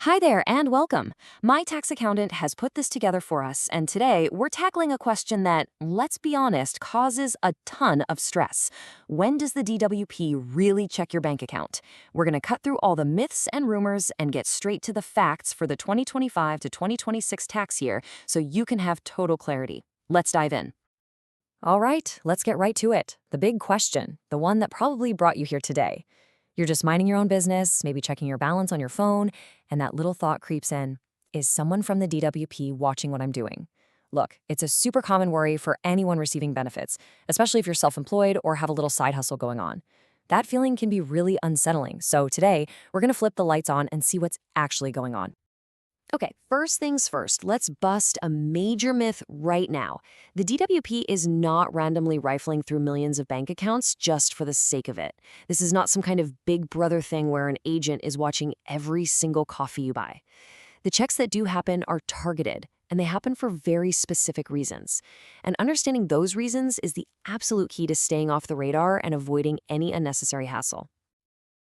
Hi there and welcome. My tax accountant has put this together for us, and today we're tackling a question that, let's be honest, causes a ton of stress. When does the DWP really check your bank account? We're going to cut through all the myths and rumors and get straight to the facts for the 2025 to 2026 tax year so you can have total clarity. Let's dive in. All right, let's get right to it. The big question, the one that probably brought you here today. You're just minding your own business, maybe checking your balance on your phone, and that little thought creeps in, is someone from the DWP watching what I'm doing? Look, it's a super common worry for anyone receiving benefits, especially if you're self-employed or have a little side hustle going on. That feeling can be really unsettling, so today, we're going to flip the lights on and see what's actually going on. Okay, first things first, let's bust a major myth right now. The DWP is not randomly rifling through millions of bank accounts just for the sake of it. This is not some kind of big brother thing where an agent is watching every single coffee you buy. The checks that do happen are targeted, and they happen for very specific reasons. And understanding those reasons is the absolute key to staying off the radar and avoiding any unnecessary hassle.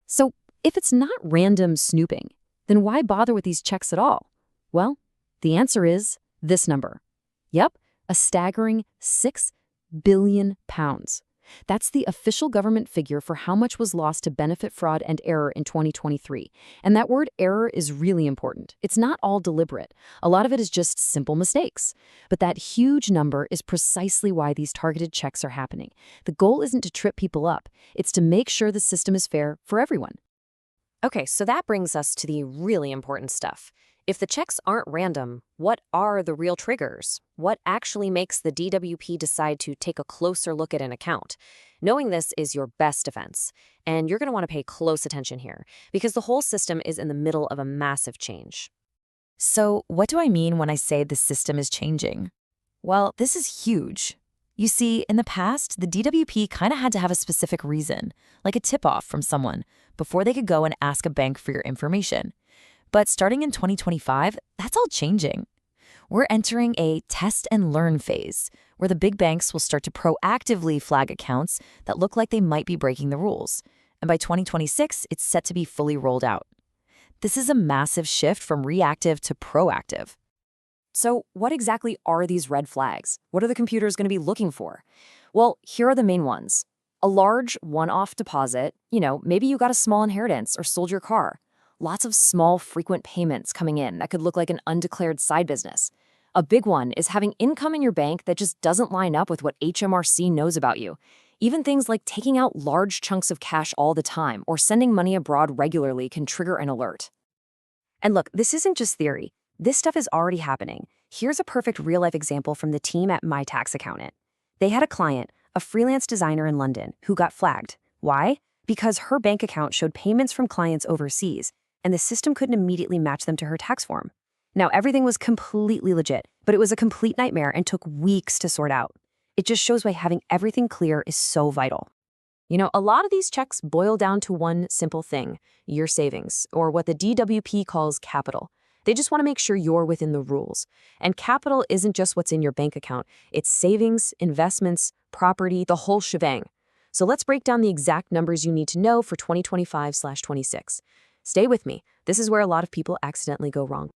So, if it's not random snooping, then why bother with these checks at all? Well, the answer is this number. Yep, a staggering £6 billion. That's the official government figure for how much was lost to benefit fraud and error in 2023. And that word error is really important. It's not all deliberate. A lot of it is just simple mistakes. But that huge number is precisely why these targeted checks are happening. The goal isn't to trip people up. It's to make sure the system is fair for everyone. Okay, so that brings us to the really important stuff. If the checks aren't random, what are the real triggers? What actually makes the DWP decide to take a closer look at an account? Knowing this is your best defense, and you're going to want to pay close attention here, because the whole system is in the middle of a massive change. So, what do I mean when I say the system is changing? Well, this is huge. You see, in the past, the DWP kind of had to have a specific reason, like a tip-off from someone, before they could go and ask a bank for your information. But starting in 2025, that's all changing. We're entering a test and learn phase, where the big banks will start to proactively flag accounts that look like they might be breaking the rules. And by 2026, it's set to be fully rolled out. This is a massive shift from reactive to proactive. So what exactly are these red flags? What are the computers going to be looking for? Well, here are the main ones. A large one-off deposit, maybe you got a small inheritance or sold your car. Lots of small, frequent payments coming in that could look like an undeclared side business. A big one is having income in your bank that just doesn't line up with what HMRC knows about you. Even things like taking out large chunks of cash all the time or sending money abroad regularly can trigger an alert. And look, this isn't just theory. This stuff is already happening. Here's a perfect real-life example from the team at My Tax Accountant. They had a client, a freelance designer in London, who got flagged. Why? Because her bank account showed payments from clients overseas, and the system couldn't immediately match them to her tax form. Now, everything was completely legit, but it was a complete nightmare and took weeks to sort out. It just shows why having everything clear is so vital. A lot of these checks boil down to one simple thing, your savings, or what the DWP calls capital. They just want to make sure you're within the rules. And capital isn't just what's in your bank account. It's savings, investments, property, the whole shebang. So let's break down the exact numbers you need to know for 2025/26. Stay with me. This is where a lot of people accidentally go wrong.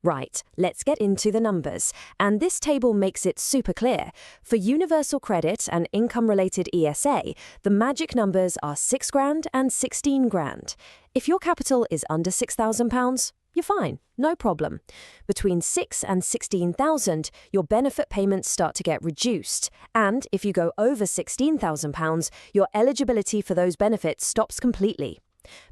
Right, let's get into the numbers. And this table makes it super clear. For universal credit and income-related ESA, the magic numbers are £6,000 and £16,000. If your capital is under £6,000, you're fine, no problem. Between £6,000 and £16,000, your benefit payments start to get reduced. And if you go over £16,000, your eligibility for those benefits stops completely.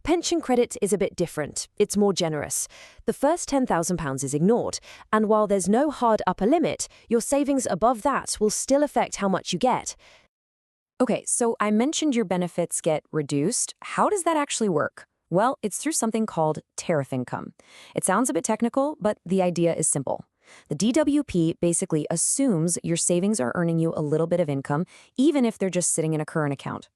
Pension credit is a bit different. It's more generous. The first £10,000 is ignored, and while there's no hard upper limit, your savings above that will still affect how much you get. Okay, so I mentioned your benefits get reduced. How does that actually work? Well, it's through something called tariff income. It sounds a bit technical, but the idea is simple. The DWP basically assumes your savings are earning you a little bit of income, even if they're just sitting in a current account.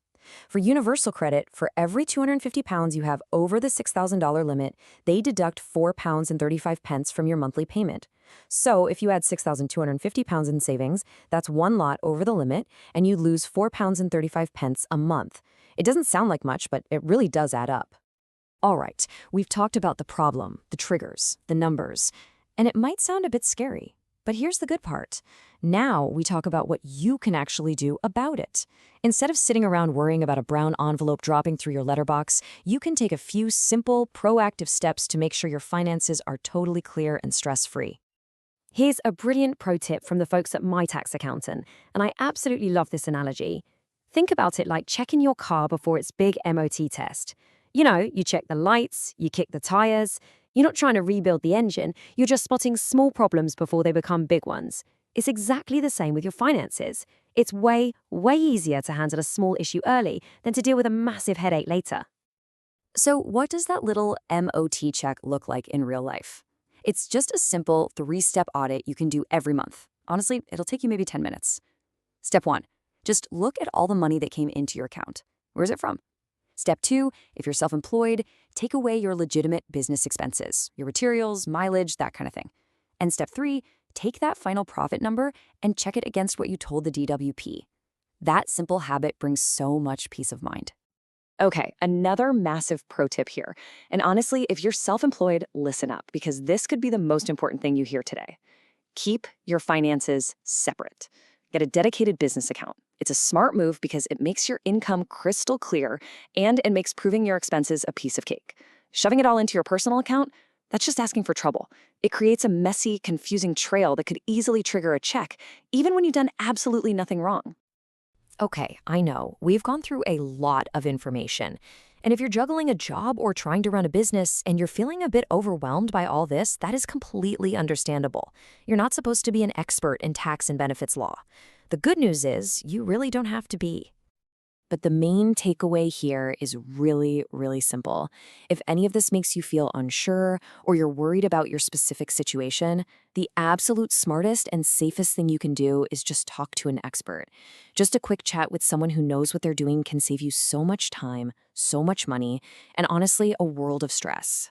For universal credit, for every £250 you have over the $6,000 limit, they deduct £4.35 from your monthly payment. So if you had £6,250 in savings, that's one lot over the limit, and you lose £4.35 a month. It doesn't sound like much, but it really does add up. All right, we've talked about the problem, the triggers, the numbers, and it might sound a bit scary. But here's the good part. Now we talk about what you can actually do about it. Instead of sitting around worrying about a brown envelope dropping through your letterbox, you can take a few simple, proactive steps to make sure your finances are totally clear and stress-free. Here's a brilliant pro tip from the folks at My Tax Accountant, and I absolutely love this analogy. Think about it like checking your car before its big MOT test. You know, you check the lights, you kick the tires. You're not trying to rebuild the engine, you're just spotting small problems before they become big ones. It's exactly the same with your finances. It's way, way easier to handle a small issue early than to deal with a massive headache later. So what does that little MOT check look like in real life? It's just a simple 3-step audit you can do every month. Honestly, it'll take you maybe 10 minutes. Step 1, just look at all the money that came into your account. Where's it from? Step 2, if you're self-employed, take away your legitimate business expenses, your materials, mileage, that kind of thing. And step 3, take that final profit number and check it against what you told the DWP. That simple habit brings so much peace of mind. Okay, another massive pro tip here. And honestly, if you're self-employed, listen up, because this could be the most important thing you hear today. Keep your finances separate. Get a dedicated business account. It's a smart move because it makes your income crystal clear and it makes proving your expenses a piece of cake. Shoving it all into your personal account, that's just asking for trouble. It creates a messy, confusing trail that could easily trigger a check, even when you've done absolutely nothing wrong. Okay, I know, we've gone through a lot of information. And if you're juggling a job or trying to run a business and you're feeling a bit overwhelmed by all this, that is completely understandable. You're not supposed to be an expert in tax and benefits law. The good news is you really don't have to be. But the main takeaway here is really, really simple. If any of this makes you feel unsure or you're worried about your specific situation, the absolute smartest and safest thing you can do is just talk to an expert. Just a quick chat with someone who knows what they're doing can save you so much time, so much money, and honestly, a world of stress.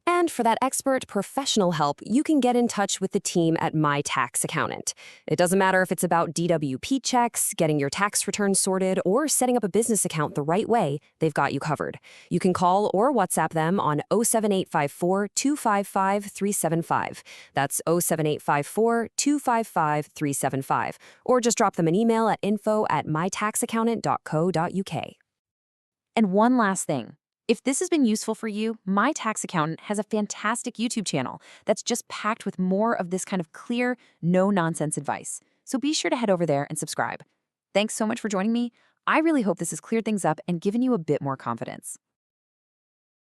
And for that expert professional help, you can get in touch with the team at My Tax Accountant. It doesn't matter if it's about DWP checks, getting your tax returns sorted, or setting up a business account the right way, they've got you covered. You can call or WhatsApp them on 07854 255 375. That's 07854 255 375. Or just drop them an email at info@mytaxaccountant.co.uk. And one last thing. If this has been useful for you, My Tax Accountant has a fantastic YouTube channel that's just packed with more of this kind of clear, no-nonsense advice. So be sure to head over there and subscribe. Thanks so much for joining me. I really hope this has cleared things up and given you a bit more confidence.